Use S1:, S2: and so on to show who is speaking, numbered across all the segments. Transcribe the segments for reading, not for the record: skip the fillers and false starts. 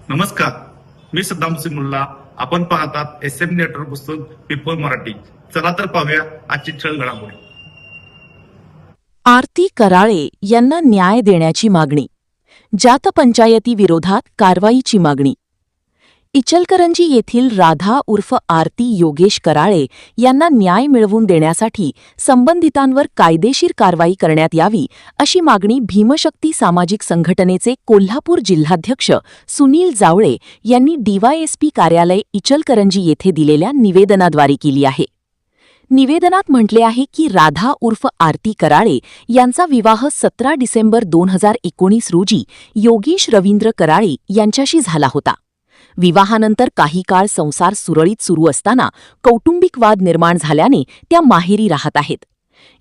S1: नमस्कार, मी सद्दाम सिंग मुल्ला. आपण पाहतात SM नेटवर्क पुस्तक पीपल मराठी. चला तर पाहूया आजची ठळक घडामोडी.
S2: आरती कराळे यांना न्याय देण्याची मागणी. जात पंचायती विरोधात कारवाईची मागणी. इचलकरंजी येथील राधा उर्फ आरती योगेश कराळे यांना न्याय मिळवून देण्यासाठी संबंधितांवर कायदेशीर कारवाई करण्यात यावी अशी मागणी भीमशक्ती सामाजिक संघटनेचे कोल्हापूर जिल्हाध्यक्ष सुनील जावळे यांनी DYSP कार्यालय इचलकरंजी येथे दिलेल्या निवेदनाद्वारे केली आहे. निवेदनात म्हटले आहे की राधा उर्फ आरती कराळे यांचा विवाह 17 डिसेंबर 2019 रोजी योगेश रवींद्र कराळे यांच्याशी झाला होता. विवाहानंतर काही काळ संसार सुरळीत सुरू असताना कौटुंबिक वाद निर्माण झाल्याने त्या माहेरी राहत आहेत.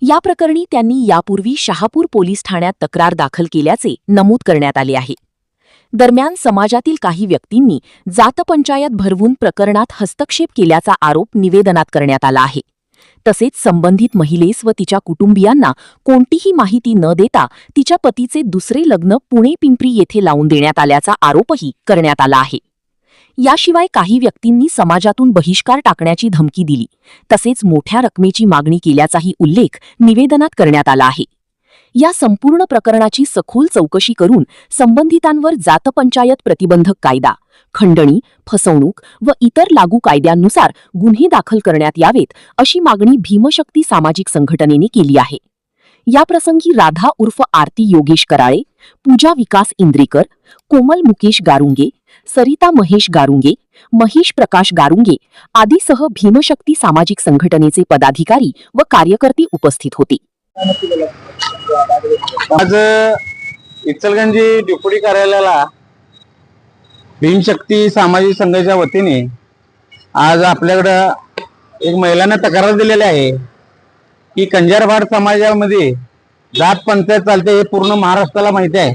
S2: या प्रकरणी त्यांनी यापूर्वी शहापूर पोलीस ठाण्यात तक्रार दाखल केल्याचे नमूद करण्यात आले आहे. दरम्यान समाजातील काही व्यक्तींनी जातपंचायत भरवून प्रकरणात हस्तक्षेप केल्याचा आरोप निवेदनात करण्यात आला आहे. तसेच संबंधित महिलेस व तिच्या कुटुंबियांना कोणतीही माहिती न देता तिच्या पतीचे दुसरे लग्न पुणे पिंपरी येथे लावून देण्यात आल्याचा आरोपही करण्यात आला आहे. याशिवाय काही व्यक्तींनी समाजातून बहिष्कार टाकण्याची धमकी दिली तसेच मोठ्या रकमेची मागणी केल्याचाही उल्लेख निवेदनात करण्यात आला आहे. या संपूर्ण प्रकरणाची सखोल चौकशी करून संबंधितांवर जातपंचायत प्रतिबंधक कायदा, खंडणी, फसवणूक व इतर लागू कायद्यांनुसार गुन्हे दाखल करण्यात यावेत अशी मागणी भीमशक्ती सामाजिक संघटनेने केली आहे. याप्रसंगी राधा उर्फ आरती योगेश कराळे, पूजा विकास इंद्रेकर, कोमल मुकेश गारुंगे, सरिता महेश गारुंगे, महेश प्रकाश गारुंगे आदीसह भीमशक्ती सामाजिक संघटनेचे पदाधिकारी व कार्यकर्ते उपस्थित होते.
S3: आज इचलकरंजी डेप्युटी कार्यालयाला भीमशक्ती सामाजिक संघाच्या वतीने आज आपल्याकडं एक महिलांना तक्रार दिलेली आहे की कंजारवाड समाजामध्ये जात पंचायत चालते हे पूर्ण महाराष्ट्राला माहिती आहे.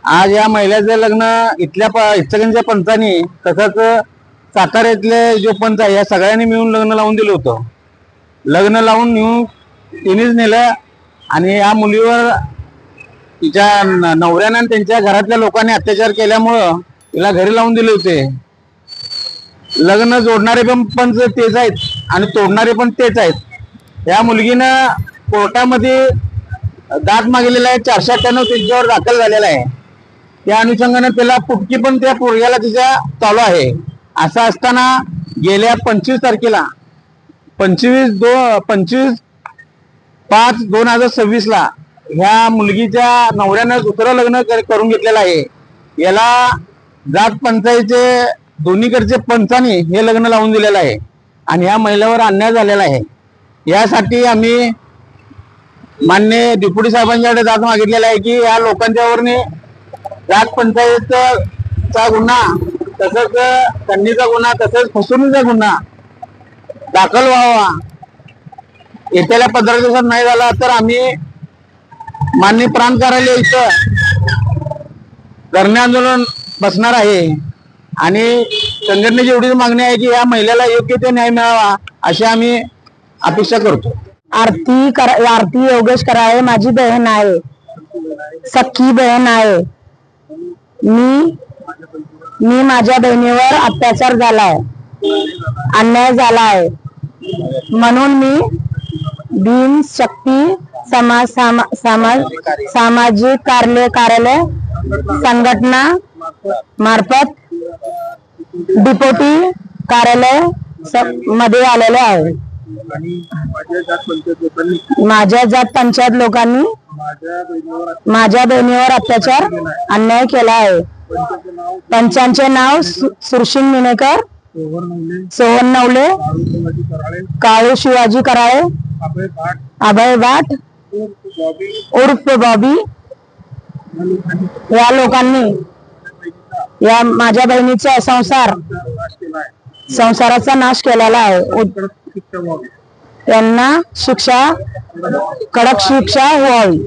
S3: आज या महिलेचं लग्न इथल्या इचलकरंजीच्या पंचांनी तसंच साताऱ्यातले जो पंच आहे या सगळ्यांनी मिळून लग्न लावून दिलं होतं. लग्न लावून नेऊन तिनेच नेलं आणि या मुलीवर तिच्या नवऱ्यानं त्यांच्या घरातल्या लोकांनी अत्याचार केल्यामुळं तिला घरी लावून दिले होते. लग्न जोडणारे पण पंच तेच आहेत आणि तोडणारे पण तेच आहेत. या मुलगीनं कोर्टामध्ये दाद मागितलेला आहे. 498 तिच्यावर दाखल झालेला आहे. त्या अनुषंगाने त्याला पुटकी पण त्या पोरग्याला तिच्या चालू आहे. असं असताना गेल्या 25 तारखेला 25/5/2026 ह्या मुलगीच्या नवऱ्यानं दुसरं लग्न करून घेतलेलं आहे. याला जात पंचायतीचे दोन्हीकडचे पंचांनी हे लग्न लावून दिलेलं आहे आणि ह्या महिलेवर अन्याय झालेला आहे. यासाठी आम्ही मान्य डेप्युटी साहेबांच्याकडे दाद मागितलेला आहे की या लोकांच्यावरने जात पंचायतचा गुन्हा तसंच खंडणीचा गुन्हा तसंच फसवणुकीचा गुन्हा दाखल व्हावा. येत्या 15 दिवसात नाही झाला तर आम्ही मान्य प्रांत कार्यालय इथं धरणे आंदोलन बसणार आहे आणि संघटनेची एवढीच मागणी आहे की या महिलेला योग्य ते न्याय मिळावा अशी आम्ही अपेक्षा करतो.
S4: आरती योगेश कराळे माझी बहीण आहे, सख्खी बहीण आहे. मी माझ्या बहिणीवर अत्याचार झालाय, अन्याय झालाय म्हणून मी भीमशक्ती सामाजिक कार्यालय संघटना मार्फत डेप्युटी कार्यालय मध्ये आलेले आहे. माझ्या जात पंचायत लोकांनी माझ्या बहिणीवर अत्याचार अन्याय केला आहे. पंचांचे नाव सुरशिंग मिनेकर, सोहन नवले, काळू शिवाजी कराळे, अभय भाट उर्फ बॉबी या लोकांनी या माझ्या बहिणीचा संसाराचा नाश केलेला आहे. त्यांना कडक शिक्षा व्हावी.